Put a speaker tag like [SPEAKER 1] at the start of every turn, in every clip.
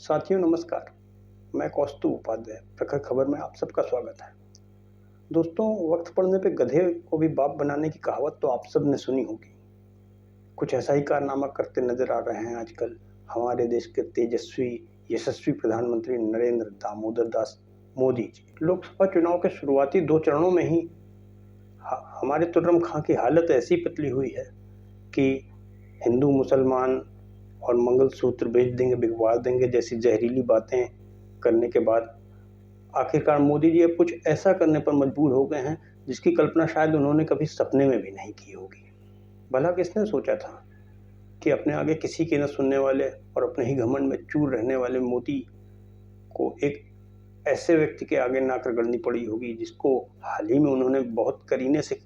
[SPEAKER 1] साथियों नमस्कार। मैं कौस्तुभ उपाध्याय प्रखर खबर में आप सबका स्वागत है। दोस्तों, वक्त पड़ने पे गधे को भी बाप बनाने की कहावत तो आप सब ने सुनी होगी। कुछ ऐसा ही कारनामा करते नजर आ रहे हैं आजकल हमारे देश के तेजस्वी यशस्वी प्रधानमंत्री नरेंद्र दामोदर दास मोदी जी। लोकसभा चुनाव के शुरुआती 2 चरणों में ही हमारे तुर्रम खां की हालत ऐसी पतली हुई है कि हिंदू मुसलमान और मंगलसूत्र बेच देंगे, बिकवा देंगे जैसी जहरीली बातें करने के बाद आखिरकार मोदी जी अब कुछ ऐसा करने पर मजबूर हो गए हैं जिसकी कल्पना शायद उन्होंने कभी सपने में भी नहीं की होगी। भला किसने सोचा था कि अपने आगे किसी की न सुनने वाले और अपने ही घमंड में चूर रहने वाले मोदी को एक ऐसे व्यक्ति के आगे नाक रगड़नी पड़ी होगी जिसको हाल ही में उन्होंने बहुत करीने से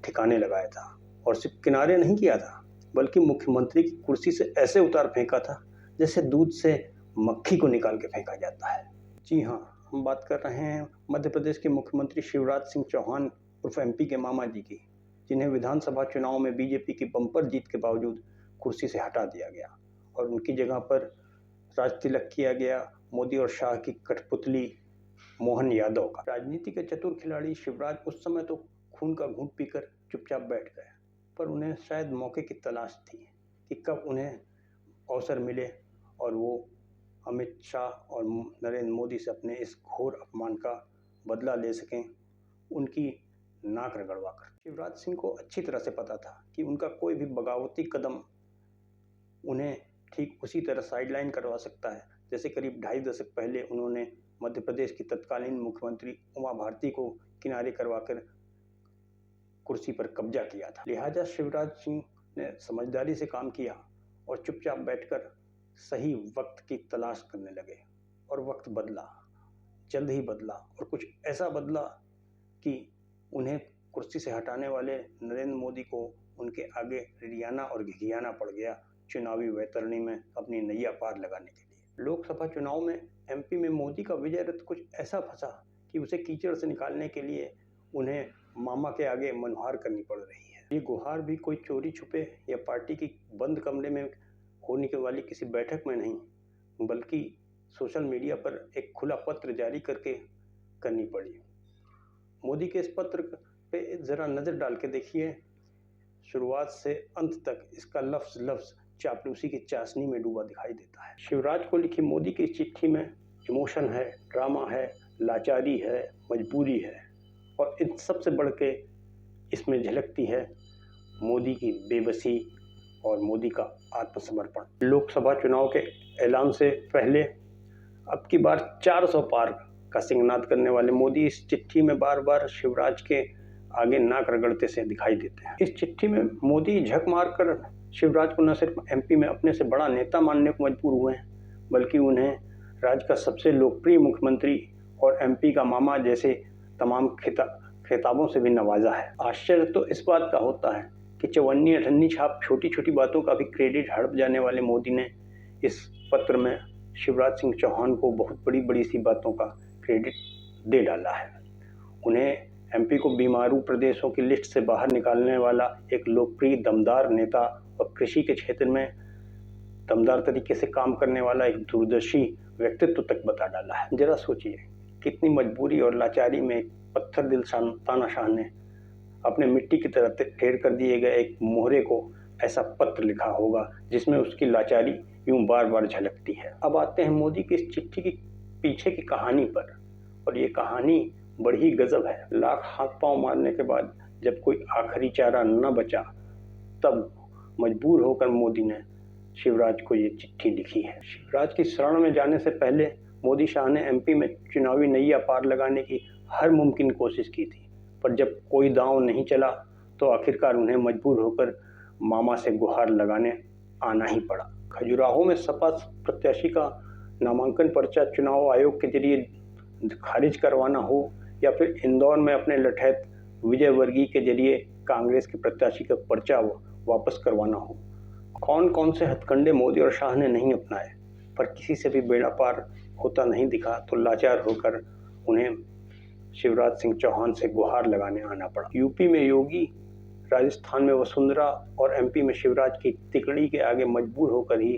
[SPEAKER 1] ठिकाने लगाया था, और सिर्फ किनारे नहीं किया था बल्कि मुख्यमंत्री की कुर्सी से ऐसे उतार फेंका था जैसे दूध से मक्खी को निकाल के फेंका जाता है। जी हाँ, हम बात कर रहे हैं मध्य प्रदेश के मुख्यमंत्री शिवराज सिंह चौहान उर्फ एमपी के मामा जी की, जिन्हें विधानसभा चुनाव में बीजेपी की बम्पर जीत के बावजूद कुर्सी से हटा दिया गया और उनकी जगह पर राज तिलक किया गया मोदी और शाह की कठपुतली मोहन यादव का। राजनीति के चतुर खिलाड़ी शिवराज उस समय तो खून का घूंट पीकर चुपचाप बैठ गए, पर उन्हें शायद मौके की तलाश थी कि कब उन्हें अवसर मिले और वो अमित शाह और नरेंद्र मोदी से अपने इस घोर अपमान का बदला ले सकें, उनकी नाक रगड़वा कर। शिवराज सिंह को अच्छी तरह से पता था कि उनका कोई भी बगावती कदम उन्हें ठीक उसी तरह साइडलाइन करवा सकता है जैसे करीब 2.5 दशक पहले उन्होंने मध्य प्रदेश की तत्कालीन मुख्यमंत्री उमा भारती को किनारे करवाकर कुर्सी पर कब्जा किया था। लिहाजा शिवराज सिंह ने समझदारी से काम किया और चुपचाप बैठकर सही वक्त की तलाश करने लगे, और वक्त बदला, जल्द ही बदला, और कुछ ऐसा बदला कि उन्हें कुर्सी से हटाने वाले नरेंद्र मोदी को उनके आगे रियाना और घिघियाना पड़ गया चुनावी वैतरणी में अपनी नैया पार लगाने के लिए। लोकसभा चुनाव में एमपी में मोदी का विजय रथ कुछ ऐसा फंसा कि उसे कीचड़ से निकालने के लिए उन्हें मामा के आगे मनहार करनी पड़ रही है। ये गुहार भी कोई चोरी छुपे या पार्टी की बंद कमरे में होने के वाली किसी बैठक में नहीं, बल्कि सोशल मीडिया पर एक खुला पत्र जारी करके करनी पड़ी। मोदी के इस पत्र पे जरा नजर डाल के देखिए, शुरुआत से अंत तक इसका लफ्ज लफ्ज चापलूसी की चाशनी में डूबा दिखाई देता है। शिवराज को लिखी मोदी की चिट्ठी में इमोशन है, ड्रामा है, लाचारी है, मजबूरी है, और इन सबसे बढ़ के इसमें झलकती है मोदी की बेबसी और मोदी का आत्मसमर्पण। लोकसभा चुनाव के ऐलान से पहले अब की बार 400 पार का सिंहनाद करने वाले मोदी इस चिट्ठी में बार बार शिवराज के आगे नाक रगड़ते से दिखाई देते हैं। इस चिट्ठी में मोदी झक मारकर शिवराज को न सिर्फ एमपी में अपने से बड़ा नेता मानने को मजबूर हुए हैं, बल्कि उन्हें राज्य का सबसे लोकप्रिय मुख्यमंत्री और एमपी का मामा जैसे तमाम खिताबों से भी नवाजा है। आश्चर्य तो इस बात का होता है कि चवन्नी अठन्नी छाप छोटी छोटी बातों का भी क्रेडिट हड़प जाने वाले मोदी ने इस पत्र में शिवराज सिंह चौहान को बहुत बड़ी बड़ी सी बातों का क्रेडिट दे डाला है। उन्हें एमपी को बीमारू प्रदेशों की लिस्ट से बाहर निकालने वाला एक लोकप्रिय दमदार नेता और कृषि के क्षेत्र में दमदार तरीके से काम करने वाला एक दूरदर्शी व्यक्तित्व तक बता डाला है। जरा सोचिए कितनी मजबूरी और लाचारी में पत्थर दिल तानाशाह ने अपने मिट्टी की तरह ढेर कर दिए गए एक मोहरे को ऐसा पत्र लिखा होगा जिसमें उसकी लाचारी यूं बार बार झलकती है। अब आते हैं मोदी की इस चिट्ठी की पीछे की कहानी पर, और ये कहानी बड़ी गजब है। लाख हाथ पांव मारने के बाद जब कोई आखिरी चारा न बचा, तब मजबूर होकर मोदी ने शिवराज को ये चिट्ठी लिखी है। शिवराज की शरण में जाने से पहले मोदी शाह ने एमपी में चुनावी नैया पार लगाने की हर मुमकिन कोशिश की थी, पर जब कोई दांव नहीं चला तो आखिरकार उन्हें मजबूर होकर मामा से गुहार लगाने आना ही पड़ा। खजुराहो में सपा प्रत्याशी का नामांकन पर्चा चुनाव आयोग के जरिए खारिज करवाना हो या फिर इंदौर में अपने लठैत विजय वर्गीय के जरिए कांग्रेस के प्रत्याशी का पर्चा वापस करवाना हो, कौन कौन से हथकंडे मोदी और शाह ने नहीं अपनाए, पर किसी से भी बेड़ा पार होता नहीं दिखा तो लाचार होकर उन्हें शिवराज सिंह चौहान से गुहार लगाने आना पड़ा। यूपी में योगी, राजस्थान में वसुंधरा और एमपी में शिवराज की तिकड़ी के आगे मजबूर होकर ही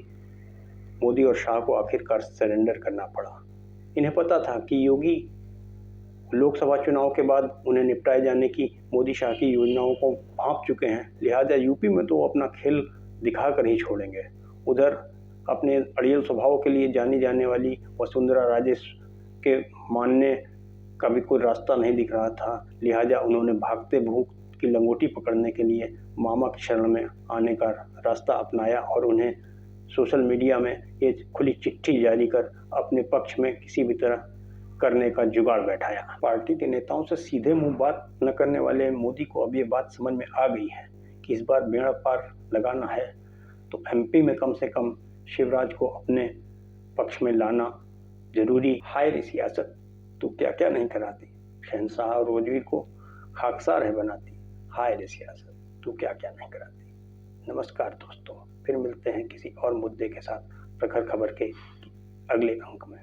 [SPEAKER 1] मोदी और शाह को आखिरकार सरेंडर करना पड़ा। इन्हें पता था कि योगी लोकसभा चुनाव के बाद उन्हें निपटाए जाने की मोदी शाह की योजनाओं को भांप चुके हैं, लिहाजा यूपी में तो अपना खेल दिखाकर ही छोड़ेंगे। उधर अपने अड़ियल स्वभाव के लिए जानी जाने वाली वसुंधरा राजे के मानने का भी कोई रास्ता नहीं दिख रहा था, लिहाजा उन्होंने भागते भूख की लंगोटी पकड़ने के लिए मामा की शरण में आने का रास्ता अपनाया और उन्हें सोशल मीडिया में ये खुली चिट्ठी जारी कर अपने पक्ष में किसी भी तरह करने का जुगाड़ बैठाया। पार्टी के नेताओं से सीधे मुंह बात न करने वाले मोदी को अब ये बात समझ में आ गई है कि इस बार बेड़ा पार लगाना है तो एमपी में कम से कम शिवराज को अपने पक्ष में लाना जरूरी। हाय रे सियासत, तू क्या क्या नहीं कराती, शहंशाह और रोजवीर को खाकसार है बनाती। हाय रे सियासत, तू क्या क्या नहीं कराती। नमस्कार दोस्तों, फिर मिलते हैं किसी और मुद्दे के साथ प्रखर खबर के अगले अंक में।